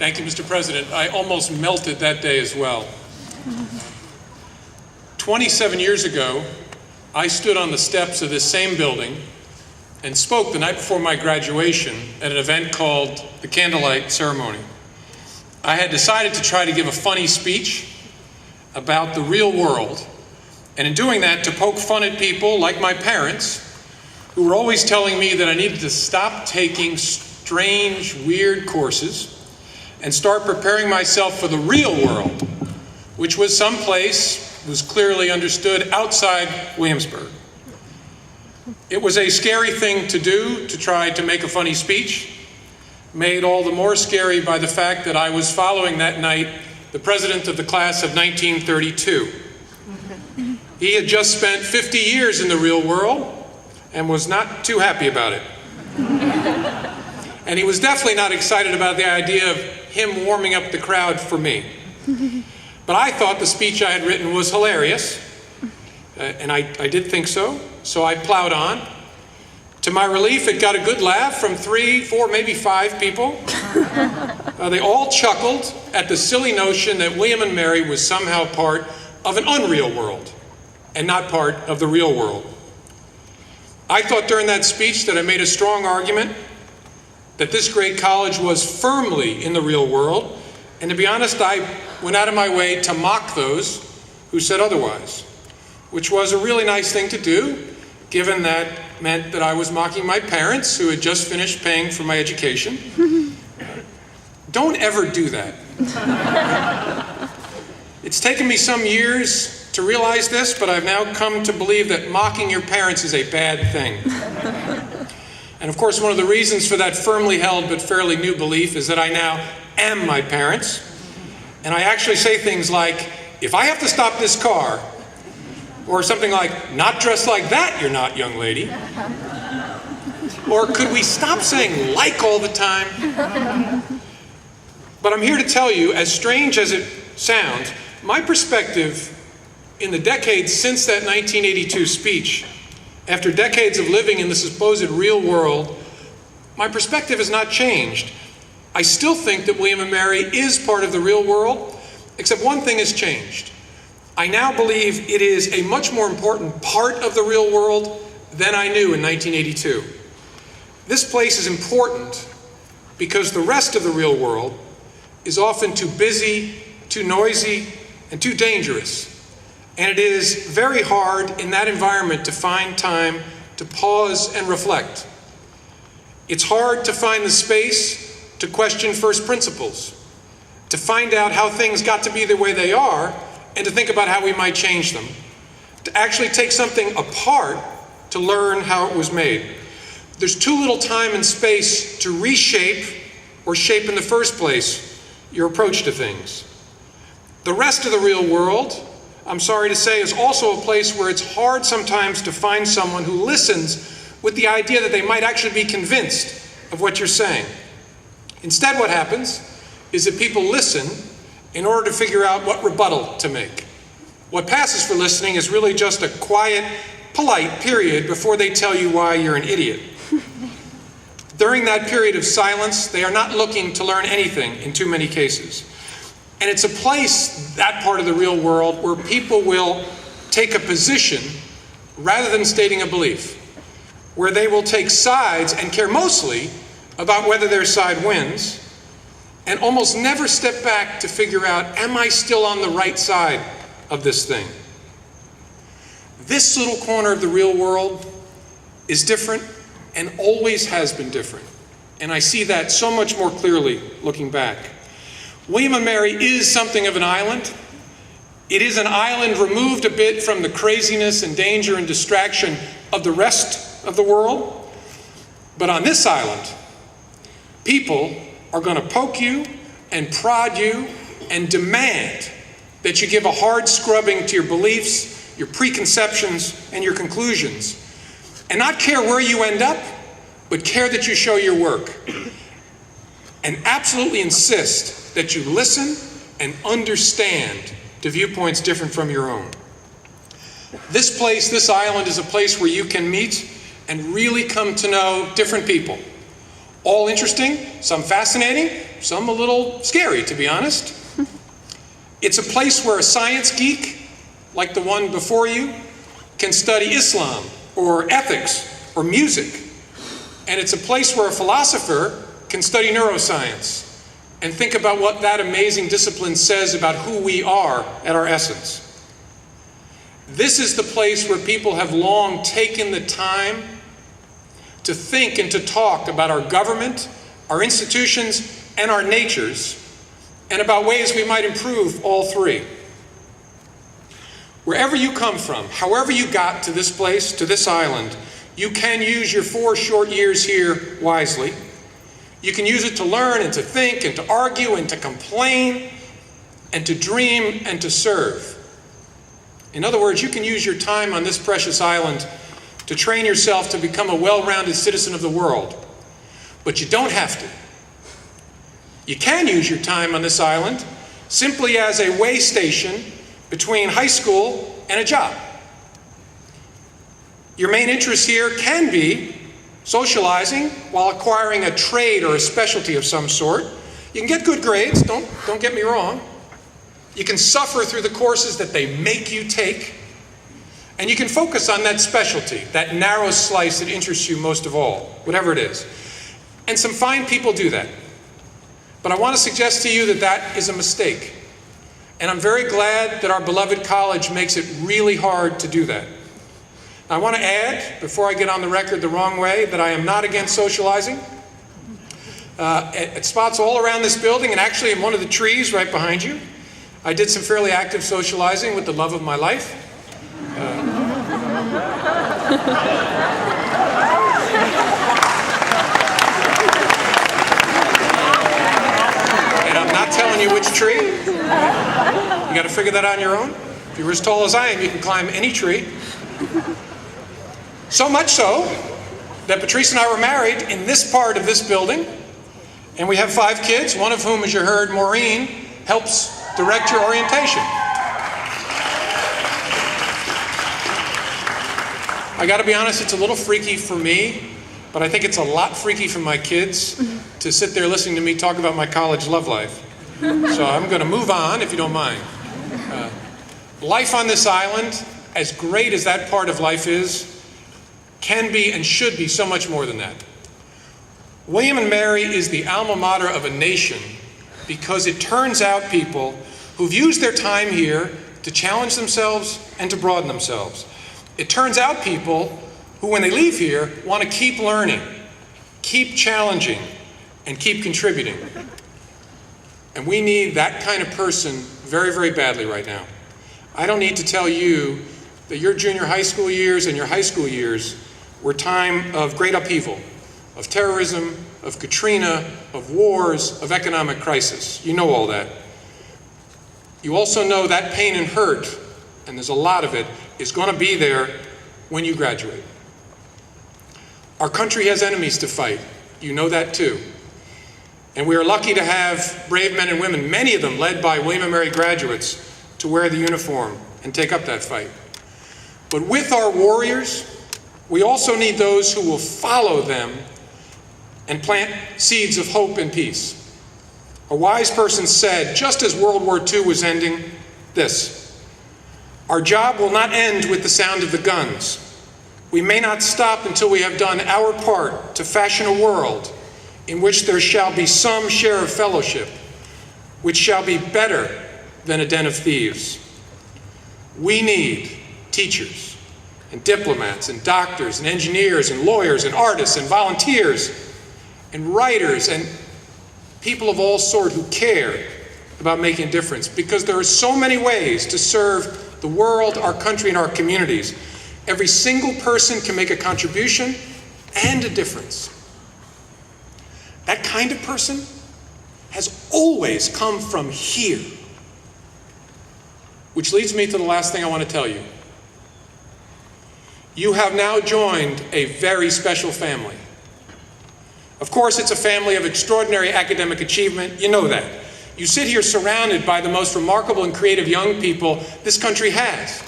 Thank you, Mr. President. I almost melted that day as well. 27 years ago, I stood on the steps of this same building and spoke the night before my graduation at an event called the Candlelight Ceremony. I had decided to try to give a funny speech about the real world, and in doing that, to poke fun at people like my parents, who were always telling me that I needed to stop taking strange, weird courses and start preparing myself for the real world, which was someplace, was clearly understood, outside Williamsburg. It was a scary thing to do, to try to make a funny speech, made all the more scary by the fact that I was following that night the president of the class of 1932. He had just spent 50 years in the real world and was not too happy about it. And he was definitely not excited about the idea of him warming up the crowd for me. But I thought the speech I had written was hilarious, and I did think so I plowed on. To my relief, it got a good laugh from 3, 4, maybe 5 people. They all chuckled at the silly notion that William and Mary was somehow part of an unreal world and not part of the real world. I thought during that speech that I made a strong argument that this great college was firmly in the real world, and to be honest, I went out of my way to mock those who said otherwise, which was a really nice thing to do, given that meant that I was mocking my parents, who had just finished paying for my education. Don't ever do that. It's taken me some years to realize this, but I've now come to believe that mocking your parents is a bad thing. And of course, one of the reasons for that firmly held but fairly new belief is that I now am my parents. And I actually say things like, if I have to stop this car, or something like, not dressed like that, you're not, young lady. Or could we stop saying like all the time? But I'm here to tell you, as strange as it sounds, my perspective in the decades since that 1982 speech, after decades of living in the supposed real world, my perspective has not changed. I still think that William and Mary is part of the real world, except one thing has changed. I now believe it is a much more important part of the real world than I knew in 1982. This place is important because the rest of the real world is often too busy, too noisy, and too dangerous. And it is very hard in that environment to find time to pause and reflect. It's hard to find the space to question first principles, to find out how things got to be the way they are, and to think about how we might change them, to actually take something apart to learn how it was made. There's too little time and space to reshape or shape in the first place your approach to things. The rest of the real world, I'm sorry to say, is also a place where it's hard sometimes to find someone who listens with the idea that they might actually be convinced of what you're saying. Instead, what happens is that people listen in order to figure out what rebuttal to make. What passes for listening is really just a quiet, polite period before they tell you why you're an idiot. During that period of silence, they are not looking to learn anything in too many cases. And it's a place, that part of the real world, where people will take a position rather than stating a belief, where they will take sides and care mostly about whether their side wins, and almost never step back to figure out, am I still on the right side of this thing? This little corner of the real world is different and always has been different. And I see that so much more clearly looking back. William and Mary is something of an island. It is an island removed a bit from the craziness and danger and distraction of the rest of the world. But on this island, people are going to poke you and prod you and demand that you give a hard scrubbing to your beliefs, your preconceptions, and your conclusions. And not care where you end up, but care that you show your work. And absolutely insist that you listen and understand to viewpoints different from your own. This place, this island, is a place where you can meet and really come to know different people. All interesting, some fascinating, some a little scary, to be honest. It's a place where a science geek, like the one before you, can study Islam or ethics or music. And it's a place where a philosopher can study neuroscience and think about what that amazing discipline says about who we are at our essence. This is the place where people have long taken the time to think and to talk about our government, our institutions, and our natures, and about ways we might improve all three. Wherever you come from, however you got to this place, to this island, you can use your 4 short years here wisely. You can use it to learn and to think and to argue and to complain and to dream and to serve. In other words, you can use your time on this precious island to train yourself to become a well-rounded citizen of the world. But you don't have to. You can use your time on this island simply as a way station between high school and a job. Your main interest here can be socializing while acquiring a trade or a specialty of some sort. You can get good grades, don't get me wrong. You can suffer through the courses that they make you take. And you can focus on that specialty, that narrow slice that interests you most of all, whatever it is. And some fine people do that. But I want to suggest to you that that is a mistake. And I'm very glad that our beloved college makes it really hard to do that. I want to add, before I get on the record the wrong way, that I am not against socializing. At spots all around this building, and actually in one of the trees right behind you, I did some fairly active socializing with the love of my life. And I'm not telling you which tree. You got to figure that out on your own. If you're as tall as I am, you can climb any tree. So much so that Patrice and I were married in this part of this building, and we have 5 kids, one of whom, as you heard, Maureen, helps direct your orientation. I got to be honest, it's a little freaky for me, but I think it's a lot freaky for my kids to sit there listening to me talk about my college love life. So I'm going to move on, if you don't mind. Life on this island, as great as that part of life is, can be and should be so much more than that. William and Mary is the alma mater of a nation because it turns out people who've used their time here to challenge themselves and to broaden themselves. It turns out people who, when they leave here, want to keep learning, keep challenging, and keep contributing. And we need that kind of person very, very badly right now. I don't need to tell you that your junior high school years and your high school years were time of great upheaval, of terrorism, of Katrina, of wars, of economic crisis. You know all that. You also know that pain and hurt, and there's a lot of it, is going to be there when you graduate. Our country has enemies to fight. You know that too. And we are lucky to have brave men and women, many of them led by William and Mary graduates, to wear the uniform and take up that fight. But with our warriors, we also need those who will follow them and plant seeds of hope and peace. A wise person said, just as World War II was ending, this: our job will not end with the sound of the guns. We may not stop until we have done our part to fashion a world in which there shall be some share of fellowship, which shall be better than a den of thieves. We need teachers and diplomats and doctors and engineers and lawyers and artists and volunteers and writers and people of all sorts who care about making a difference, because there are so many ways to serve the world, our country, and our communities. Every single person can make a contribution and a difference. That kind of person has always come from here. Which leads me to the last thing I want to tell you. You have now joined a very special family. Of course, it's a family of extraordinary academic achievement. You know that. You sit here surrounded by the most remarkable and creative young people this country has.